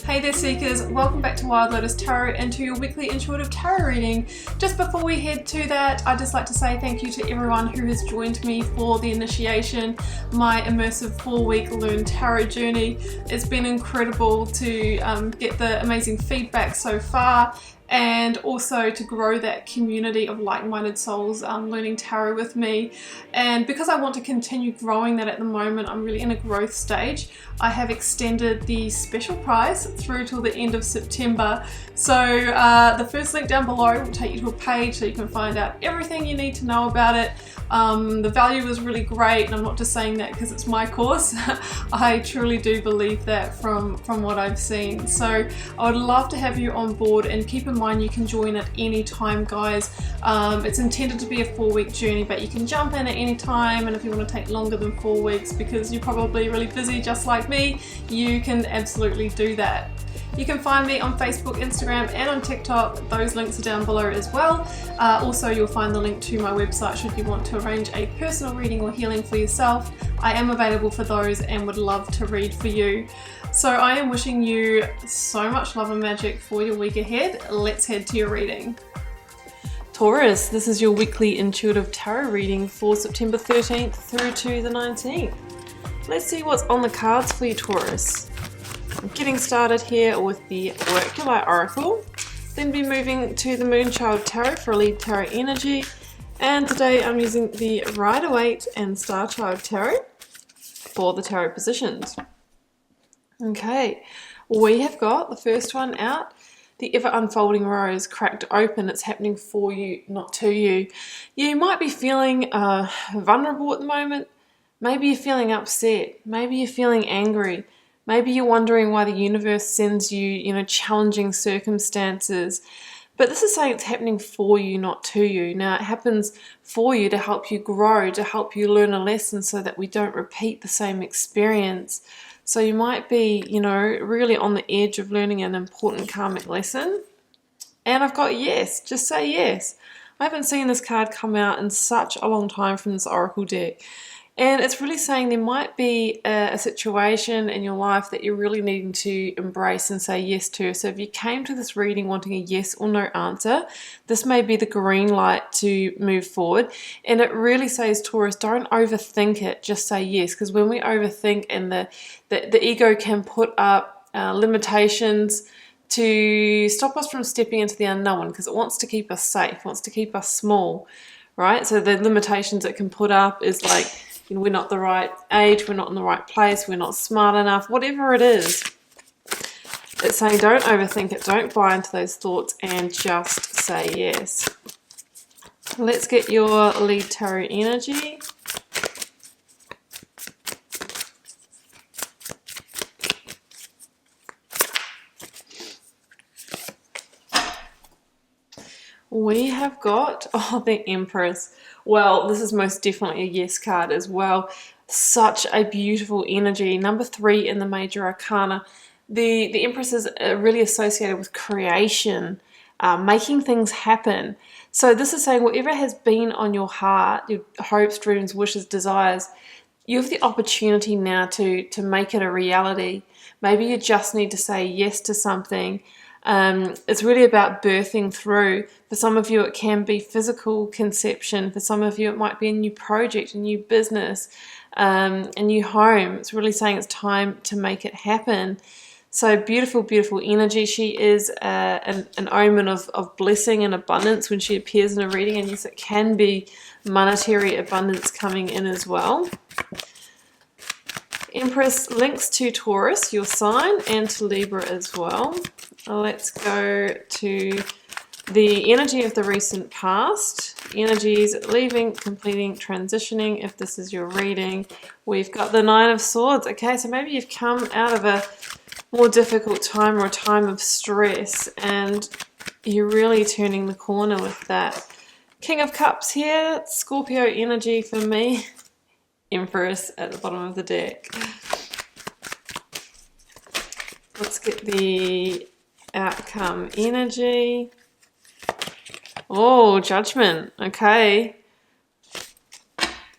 Hey there Seekers, welcome back to Wild Lotus Tarot and to your weekly intuitive tarot reading. Just before we head to that, I'd just like to say thank you to everyone who has joined me for the initiation, my immersive 4-week Learn Tarot journey. It's been incredible to get the amazing feedback so far, and also to grow that community of like-minded souls learning tarot with me. And because I want to continue growing that at the moment, I'm really in a growth stage. I have extended the special price through till the end of September. So the first link down below will take you to a page so you can find out everything you need to know about it. The value is really great, and I'm not just saying that because it's my course. I truly do believe that from what I've seen. So I would love to have you on board, and keep in mind you can join at any time, guys. It's intended to be a 4-week journey, but you can jump in at any time, and if you want to take longer than 4 weeks because you're probably really busy just like me, you can absolutely do that. You can find me on Facebook, Instagram, and on TikTok. Those links are down below as well. Also, you'll find the link to my website should you want to arrange a personal reading or healing for yourself. I am available for those and would love to read for you. So I am wishing you so much love and magic for your week ahead. Let's head to your reading. Taurus, this is your weekly intuitive tarot reading for September 13th through to the 19th. Let's see what's on the cards for you, Taurus. I'm getting started here with the Workuli Oracle, then be moving to the Moonchild Tarot for a lead tarot energy, and today I'm using the Rider-Waite and Starchild Tarot for the tarot positions. Okay, we have got the first one out, the Ever Unfolding Rose cracked open. It's happening for you, not to you. You might be feeling vulnerable at the moment. Maybe you're feeling upset. Maybe you're feeling angry. Maybe you're wondering why the universe sends you, challenging circumstances. But this is saying it's happening for you, not to you. Now, it happens for you to help you grow, to help you learn a lesson so that we don't repeat the same experience. So you might be, really on the edge of learning an important karmic lesson. And I've got yes, just say yes. I haven't seen this card come out in such a long time from this Oracle deck. And it's really saying there might be a situation in your life that you're really needing to embrace and say yes to. So if you came to this reading wanting a yes or no answer, this may be the green light to move forward. And it really says, Taurus, don't overthink it, just say yes. Because when we overthink, and the ego can put up limitations to stop us from stepping into the unknown, because it wants to keep us safe, wants to keep us small, right? So the limitations it can put up is like, we're not the right age, we're not in the right place, we're not smart enough, whatever it is. It's saying don't overthink it, don't buy into those thoughts, and just say yes. Let's get your lead tarot energy. We have got, the Empress. Well, this is most definitely a yes card as well. Such a beautiful energy. Number 3 in the Major Arcana. The Empress is really associated with creation, making things happen. So this is saying whatever has been on your heart, your hopes, dreams, wishes, desires, you have the opportunity now to make it a reality. Maybe you just need to say yes to something. It's really about birthing through. For some of you, it can be physical conception. For some of you, it might be a new project, a new business, a new home. It's really saying it's time to make it happen. So beautiful, beautiful energy. She is an omen of blessing and abundance when she appears in a reading. And yes, it can be monetary abundance coming in as well. Empress links to Taurus, your sign, and to Libra as well. Let's go to the energy of the recent past. Energies leaving, completing, transitioning. If this is your reading, we've got the Nine of Swords. Okay, so maybe you've come out of a more difficult time or a time of stress, and you're really turning the corner with that. King of Cups here, Scorpio energy for me. Empress at the bottom of the deck. Let's get the outcome energy. Oh, Judgment. Okay.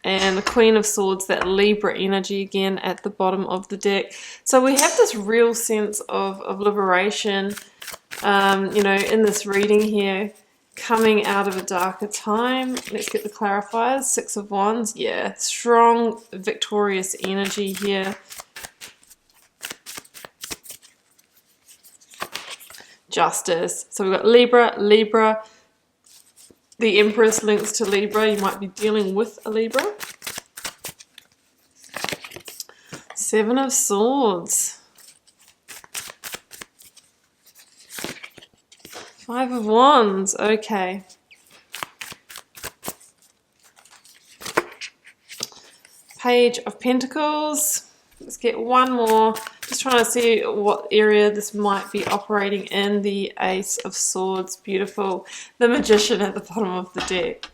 and the Queen of Swords, that Libra energy again at the bottom of the deck. So we have this real sense of liberation, you know, in this reading here, coming out of a darker time. Let's get the clarifiers. Six of Wands, yeah, strong, victorious energy here. Justice. So we've got Libra, Libra. The Empress links to Libra. You might be dealing with a Libra. Seven of Swords. Five of Wands. Okay. Page of Pentacles. Let's get one more. Just trying to see what area this might be operating in. The Ace of Swords. Beautiful. The Magician at the bottom of the deck.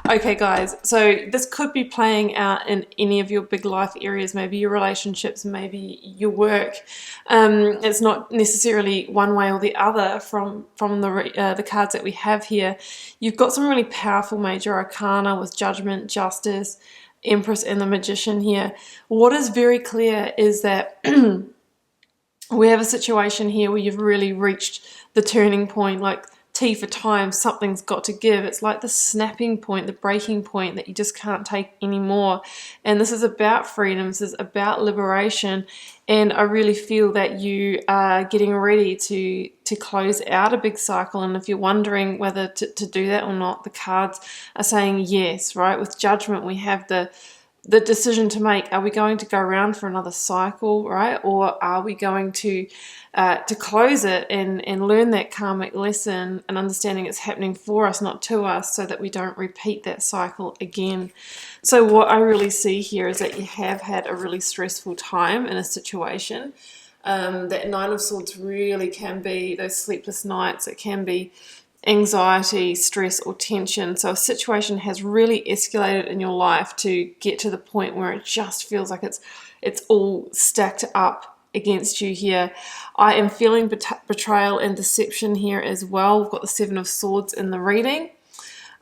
Okay, guys. So this could be playing out in any of your big life areas. Maybe your relationships, maybe your work. It's not necessarily one way or the other from the cards that we have here. You've got some really powerful major arcana with Judgment, Justice, Empress, and the Magician here. What is very clear is that we have a situation here where you've really reached the turning point, like T for time, something's got to give. It's like the snapping point, the breaking point that you just can't take anymore. And this is about freedom, this is about liberation. And I really feel that you are getting ready to close out a big cycle. And if you're wondering whether to do that or not, the cards are saying yes, right? With Judgment, we have the decision to make. Are we going to go around for another cycle, right? Or are we going to close it and learn that karmic lesson and understanding it's happening for us, not to us, so that we don't repeat that cycle again? So what I really see here is that you have had a really stressful time in a situation. That Nine of Swords really can be those sleepless nights. It can be anxiety, stress, or tension. So a situation has really escalated in your life to get to the point where it just feels like it's all stacked up against you here. I am feeling betrayal and deception here as well. We've got the Seven of Swords in the reading.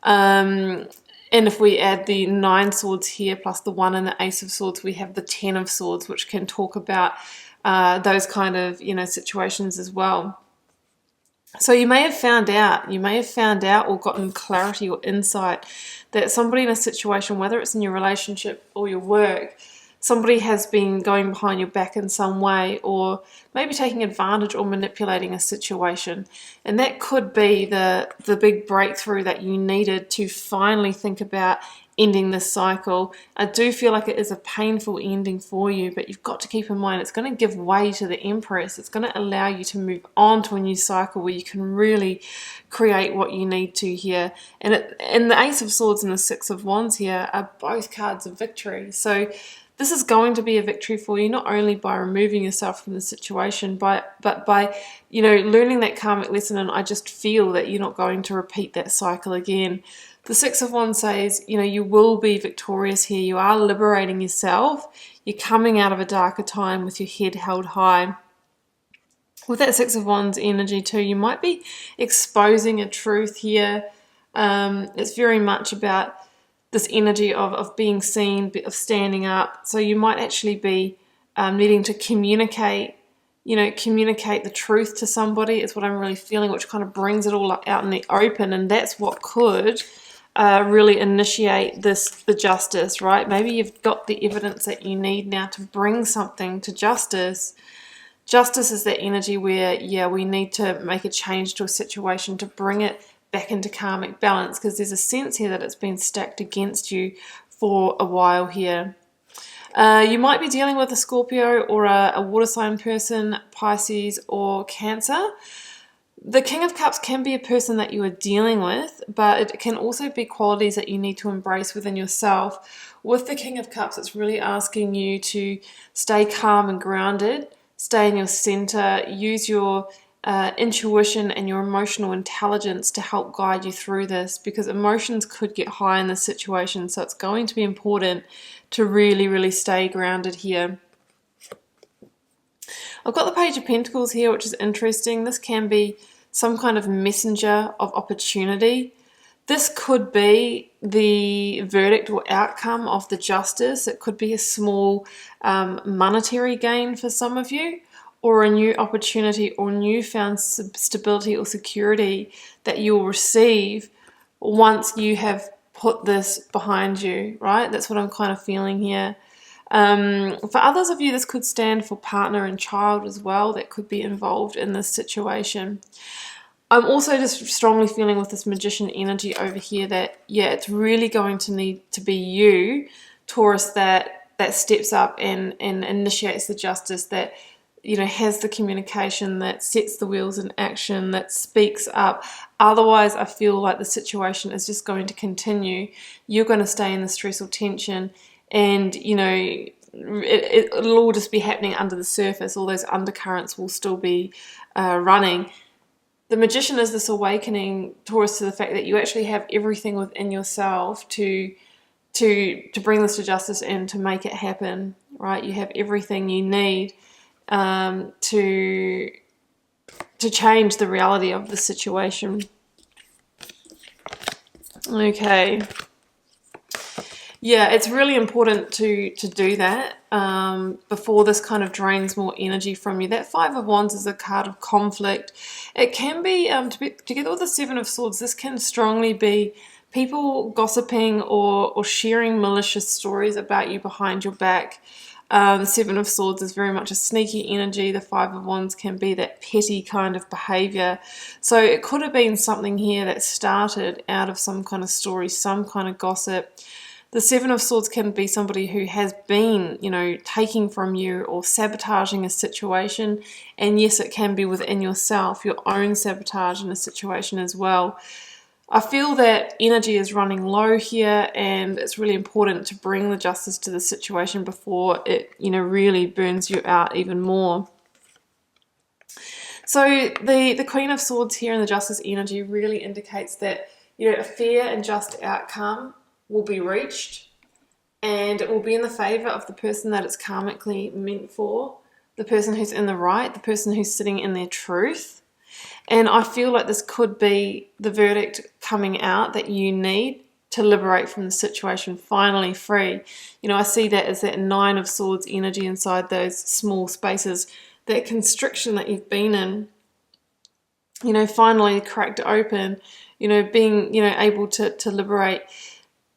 And if we add the Nine Swords here plus the One and the Ace of Swords, we have the Ten of Swords, which can talk about those kind of, you know, situations as well. So you may have found out or gotten clarity or insight that somebody in a situation, whether it's in your relationship or your work, somebody has been going behind your back in some way, or maybe taking advantage or manipulating a situation. And that could be the big breakthrough that you needed to finally think about ending this cycle. I do feel like it is a painful ending for you, but you've got to keep in mind it's going to give way to the Empress. It's going to allow you to move on to a new cycle where you can really create what you need to here. And the Ace of Swords and the Six of Wands here are both cards of victory. So this is going to be a victory for you, not only by removing yourself from the situation, but by, you know, learning that karmic lesson. And I just feel that you're not going to repeat that cycle again. The Six of Wands says, you know, you will be victorious here. You are liberating yourself. You're coming out of a darker time with your head held high. With that Six of Wands energy too, you might be exposing a truth here. It's very much about this energy of being seen, of standing up. So you might actually be needing to communicate the truth to somebody is what I'm really feeling, which kind of brings it all out in the open. And that's what could really initiate the justice, right? Maybe you've got the evidence that you need now to bring something to justice. Justice is that energy where, yeah, we need to make a change to a situation to bring it back into karmic balance, because there's a sense here that it's been stacked against you for a while here. You might be dealing with a Scorpio or a water sign person, Pisces or Cancer. The King of Cups can be a person that you are dealing with, but it can also be qualities that you need to embrace within yourself. With the King of Cups, it's really asking you to stay calm and grounded, stay in your center, use your intuition and your emotional intelligence to help guide you through this, because emotions could get high in this situation. So it's going to be important to really, really stay grounded here. I've got the Page of Pentacles here, which is interesting. This can be some kind of messenger of opportunity. This could be the verdict or outcome of the justice. It could be a small monetary gain for some of you, or a new opportunity or newfound stability or security that you'll receive once you have put this behind you, right? That's what I'm kind of feeling here. For others of you, this could stand for partner and child as well that could be involved in this situation. I'm also just strongly feeling with this Magician energy over here that, yeah, it's really going to need to be you, Taurus, that steps up and initiates the justice, that, you know, has the communication, that sets the wheels in action, that speaks up. Otherwise, I feel like the situation is just going to continue. You're going to stay in the stress or tension, and, you know, it'll all just be happening under the surface. All those undercurrents will still be running. The Magician is this awakening, Taurus, to the fact that you actually have everything within yourself to bring this to justice and to make it happen, right? You have everything you need to change the reality of the situation. Okay. Yeah, it's really important to do that before this kind of drains more energy from you. That Five of Wands is a card of conflict. It can be, together with the Seven of Swords, this can strongly be people gossiping or sharing malicious stories about you behind your back. The Seven of Swords is very much a sneaky energy. The Five of Wands can be that petty kind of behavior. So it could have been something here that started out of some kind of story, some kind of gossip. The Seven of Swords can be somebody who has been, you know, taking from you or sabotaging a situation. And yes, it can be within yourself, your own sabotage in a situation as well. I feel that energy is running low here, and it's really important to bring the justice to the situation before it, you know, really burns you out even more. So the Queen of Swords here in the Justice energy really indicates that, you know, a fair and just outcome will be reached, and it will be in the favor of the person that it's karmically meant for, the person who's in the right, the person who's sitting in their truth. And I feel like this could be the verdict coming out that you need to liberate from the situation, finally free. You know, I see that as that Nine of Swords energy inside those small spaces, that constriction that you've been in, you know, finally cracked open, you know, being, you know, able to liberate.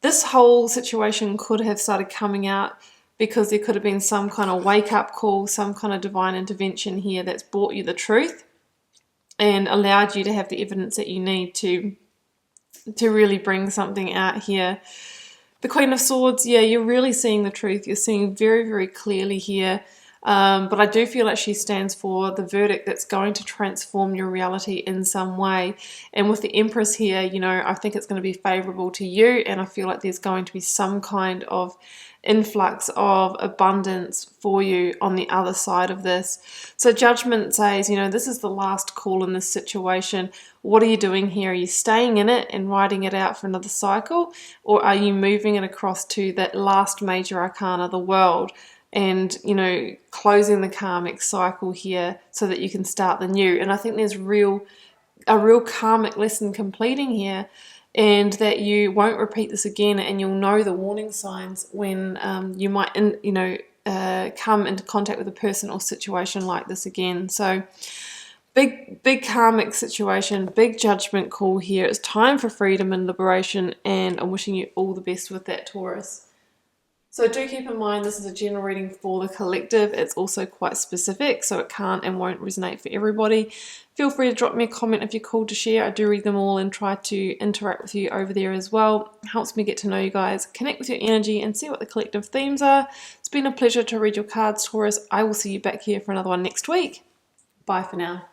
This whole situation could have started coming out because there could have been some kind of wake-up call, some kind of divine intervention here that's brought you the truth and allowed you to have the evidence that you need to really bring something out here. The Queen of Swords, yeah, you're really seeing the truth. You're seeing very, very clearly here. But I do feel like she stands for the verdict that's going to transform your reality in some way. And with the Empress here, you know, I think it's going to be favorable to you, and I feel like there's going to be some kind of influx of abundance for you on the other side of this. So Judgment says, you know, this is the last call in this situation. What are you doing here? Are you staying in it and riding it out for another cycle, or are you moving it across to that last major arcana, the World, and, you know, closing the karmic cycle here so that you can start the new? And I think there's a real karmic lesson completing here, and that you won't repeat this again, and you'll know the warning signs when you might, come into contact with a person or situation like this again. So big karmic situation, big judgment call here. It's time for freedom and liberation, and I'm wishing you all the best with that, Taurus. So do keep in mind, this is a general reading for the collective. It's also quite specific, so it can't and won't resonate for everybody. Feel free to drop me a comment if you're called to share. I do read them all and try to interact with you over there as well. It helps me get to know you guys, connect with your energy, and see what the collective themes are. It's been a pleasure to read your cards, Taurus. I will see you back here for another one next week. Bye for now.